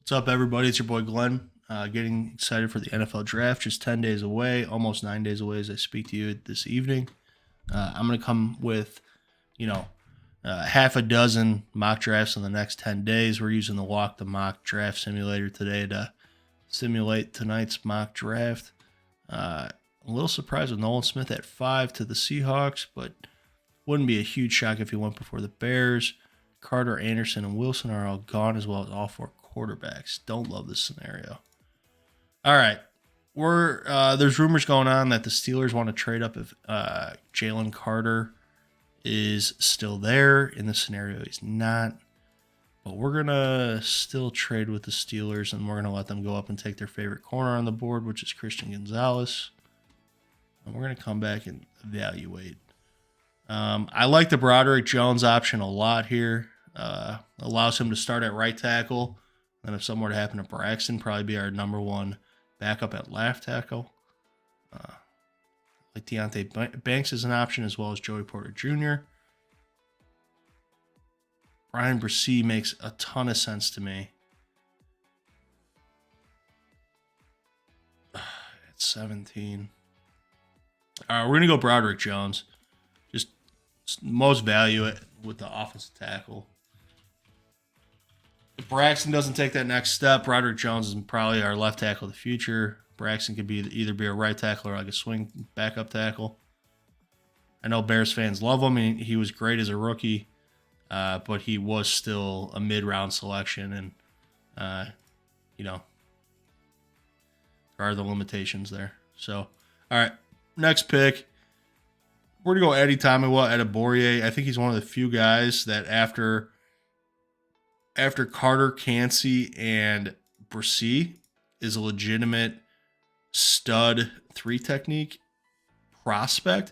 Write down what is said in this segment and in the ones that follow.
What's up, everybody? It's your boy Glenn. Getting excited for the NFL draft. Just 10 days away, almost 9 days away as I speak to you this evening. I'm going to come with, you know, half a dozen mock drafts in the next 10 days. We're using the Walk the Mock Draft Simulator today to simulate tonight's mock draft. A little surprised with Nolan Smith at 5 to the Seahawks, but wouldn't be a huge shock if he went before the Bears. Carter, Anderson, and Wilson are all gone, as well as all four quarterbacks. Don't love this scenario. All right. There's rumors going on that the Steelers want to trade up if Jalen Carter is still there. In this scenario, he's not. But we're going to still trade with the Steelers, and we're going to let them go up and take their favorite corner on the board, which is Christian Gonzalez. And we're going to come back and evaluate. I like the Broderick Jones option a lot here. Allows him to start at right tackle. And if something were to happen to Braxton, probably be our number one backup at left tackle. Like Deonte Banks is an option, as well as Joey Porter Jr. Brian Bresee makes a ton of sense to me. At 17. All right, we're going to go Broderick Jones. Just most value it with the offensive tackle. If Braxton doesn't take that next step, Broderick Jones is probably our left tackle of the future. Braxton could either be a right tackle or like a swing backup tackle. I know Bears fans love him. He was great as a rookie, but he was still a mid-round selection, and there are the limitations there. So, all right, next pick. We're going to go Eddie Tamiwa at Adebawore. I think he's one of the few guys that after Carter, Cansey, and Bresee is a legitimate stud 3 technique prospect.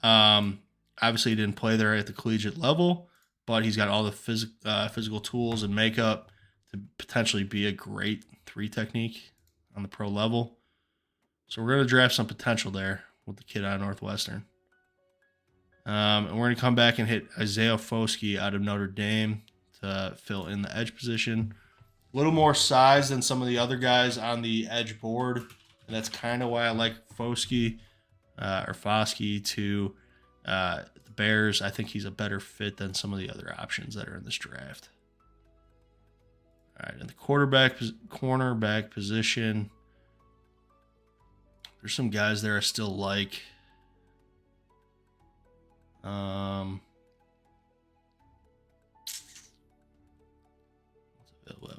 Obviously, he didn't play there at the collegiate level, but he's got all the physical tools and makeup to potentially be a great 3 technique on the pro level. So we're going to draft some potential there with the kid out of Northwestern. And we're going to come back and hit Isaiah Foskey out of Notre Dame to fill in the edge position. A little more size than some of the other guys on the edge board. And that's kind of why I like Foskey to the Bears. I think he's a better fit than some of the other options that are in this draft. All right, in the cornerback position, there's some guys there I still like.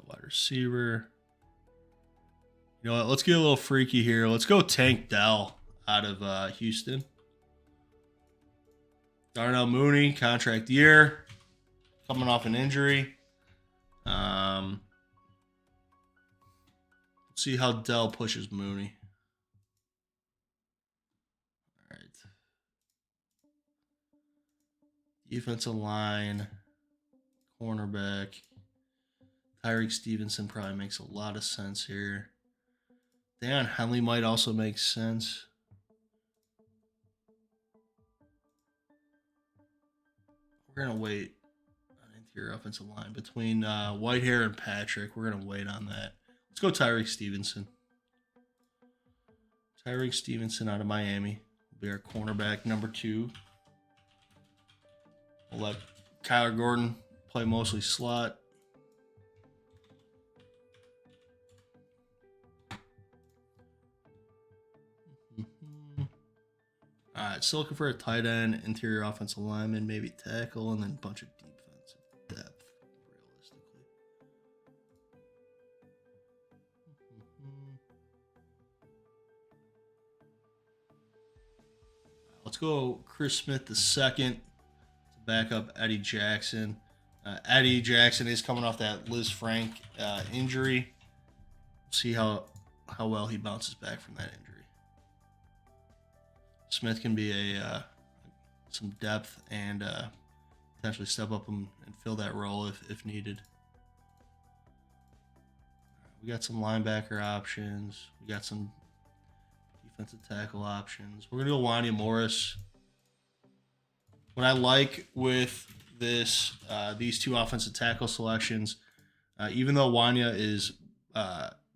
Wide receiver. You know what? Let's get a little freaky here. Let's go Tank Dell out of Houston. Darnell Mooney, contract year, coming off an injury. Let's see how Dell pushes Mooney. All right. Defensive line, cornerback. Tyreek Stevenson probably makes a lot of sense here. Dan Henley might also make sense. We're going to wait on interior offensive line between Whitehair and Patrick. We're going to wait on that. Let's go Tyreek Stevenson. Tyreek Stevenson out of Miami will be our cornerback number 2. We'll let Kyler Gordon play mostly slot. All right, still looking for a tight end, interior offensive lineman, maybe tackle, and then a bunch of defensive depth, realistically. Let's go Chris Smith II to back up Eddie Jackson. Eddie Jackson is coming off that Liz Frank injury. See how well he bounces back from that injury. Smith can be some depth and potentially step up and fill that role if needed. We got some linebacker options. We got some defensive tackle options. We're going to go Wanya Morris. What I like with these two offensive tackle selections, even though Wanya is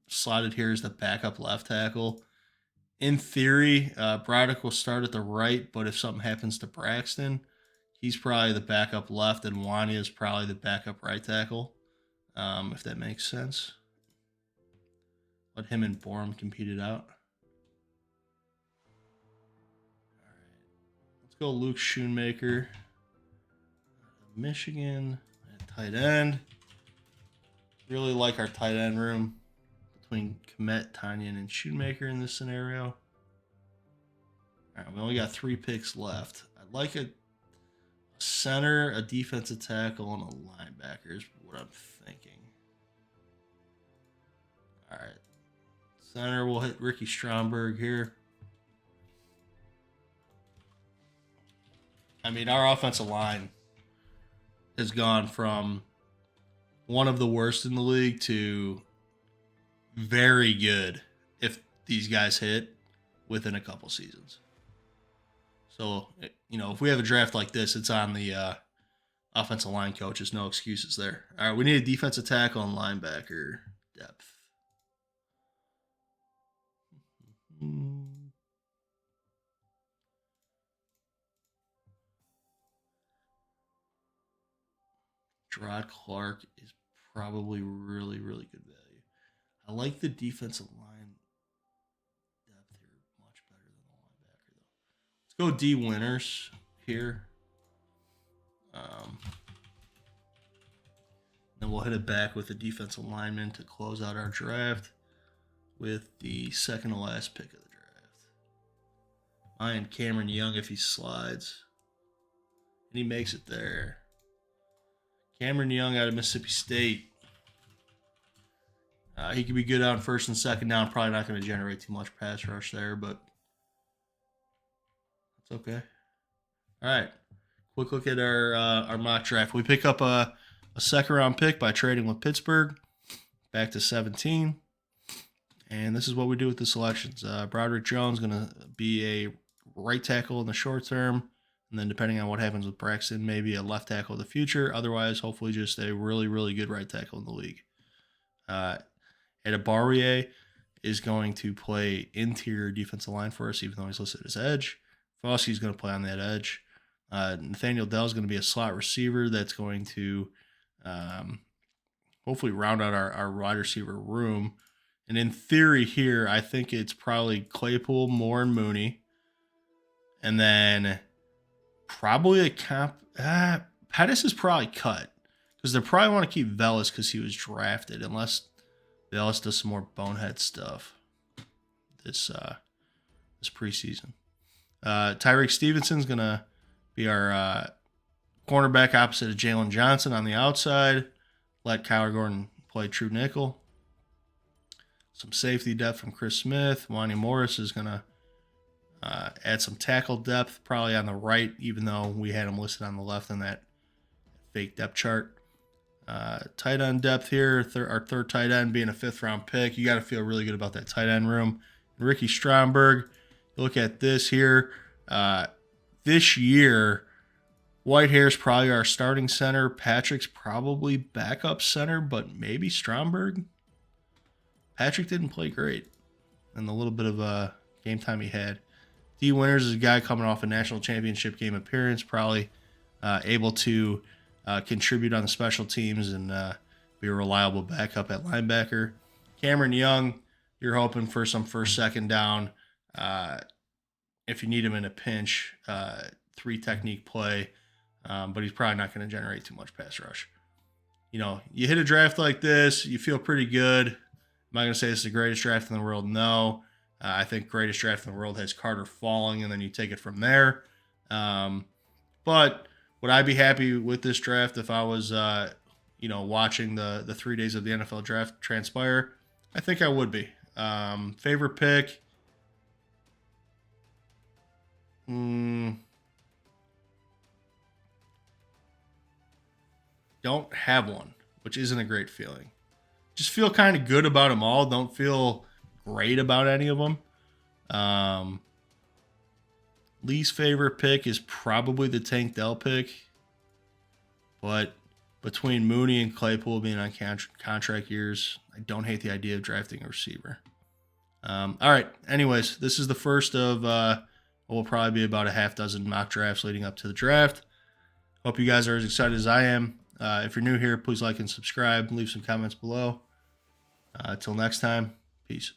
slotted here as the backup left tackle. In theory, Braddock will start at the right, but if something happens to Braxton, he's probably the backup left, and Wanya is probably the backup right tackle, if that makes sense. Let him and Borum compete it out. All right, let's go Luke Schoonmaker, Michigan, at tight end. Really like our tight end room between Kmet, Tanyan, and Schoonmaker in this scenario. All right, we only got 3 picks left. I'd like a center, a defensive tackle, and a linebacker is what I'm thinking. All right. Center, we'll hit Ricky Stromberg here. I mean, our offensive line has gone from one of the worst in the league to very good if these guys hit within a couple seasons. So, if we have a draft like this, it's on the offensive line coaches. No excuses there. All right, we need a defensive tackle and linebacker depth. Gerard Clark is probably really, really good value. I like the defensive line depth here much better than the linebacker, though. Let's go D Winters here. Then we'll hit it back with a defensive lineman to close out our draft with the second to last pick of the draft. Mine Cameron Young if he slides. And he makes it there. Cameron Young out of Mississippi State. He could be good on first and second down. Probably not going to generate too much pass rush there, but that's okay. All right. Quick look at our mock draft. We pick up a second round pick by trading with Pittsburgh back to 17. And this is what we do with the selections. Broderick Jones going to be a right tackle in the short term. And then depending on what happens with Braxton, maybe a left tackle in the future. Otherwise, hopefully just a really, really good right tackle in the league. Barrier is going to play interior defensive line for us, even though he's listed as edge. Foskey's going to play on that edge. Nathaniel Dell is going to be a slot receiver that's going to hopefully round out our wide receiver room. And in theory here, I think it's probably Claypool, Moore, and Mooney. And then probably a Pettis is probably cut because they probably want to keep Velus because he was drafted, unless Velus does some more bonehead stuff this preseason. Tyreek Stevenson's gonna be our cornerback opposite of Jalen Johnson on the outside. Let Kyler Gordon play true nickel. Some safety depth from Chris Smith. Wanya Morris is gonna add some tackle depth, probably on the right, even though we had him listed on the left on that fake depth chart. Tight end depth here, our third tight end being a 5th round pick. You got to feel really good about that tight end room. Ricky Stromberg, look at this here. This year, Whitehair's probably our starting center. Patrick's probably backup center, but maybe Stromberg. Patrick didn't play great in the little bit of game time he had. D Winters is a guy coming off a national championship game appearance, probably able to contribute on the special teams and be a reliable backup at linebacker. Cameron Young, you're hoping for some first, second down. If you need him in a pinch, 3 technique play, but he's probably not going to generate too much pass rush. You hit a draft like this, you feel pretty good. Am I going to say it's the greatest draft in the world? No. I think greatest draft in the world has Carter falling, and then you take it from there. But would I be happy with this draft if I was, watching the 3 days of the NFL draft transpire? I think I would be. Favorite pick? Don't have one, which isn't a great feeling. Just feel kind of good about them all. Don't feel great about any of them. Least favorite pick is probably the Tank Dell pick, but between Mooney and Claypool being on contract years, I don't hate the idea of drafting a receiver. All right. Anyways, this is the first of what will probably be about a half dozen mock drafts leading up to the draft. Hope you guys are as excited as I am. If you're new here, please like and subscribe. Leave some comments below. Till next time, peace.